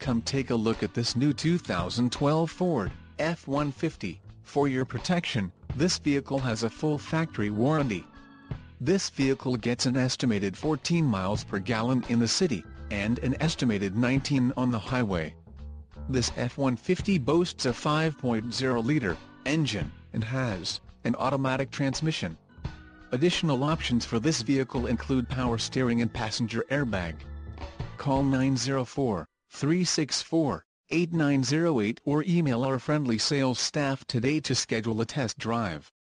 Come take a look at this new 2012 Ford F-150. For your protection, this vehicle has a full factory warranty. This vehicle gets an estimated 14 miles per gallon in the city, and an estimated 19 on the highway. This F-150 boasts a 5.0-liter engine, and has an automatic transmission. Additional options for this vehicle include power steering and passenger airbag. Call 904-364-8908 or email our friendly sales staff today to schedule a test drive.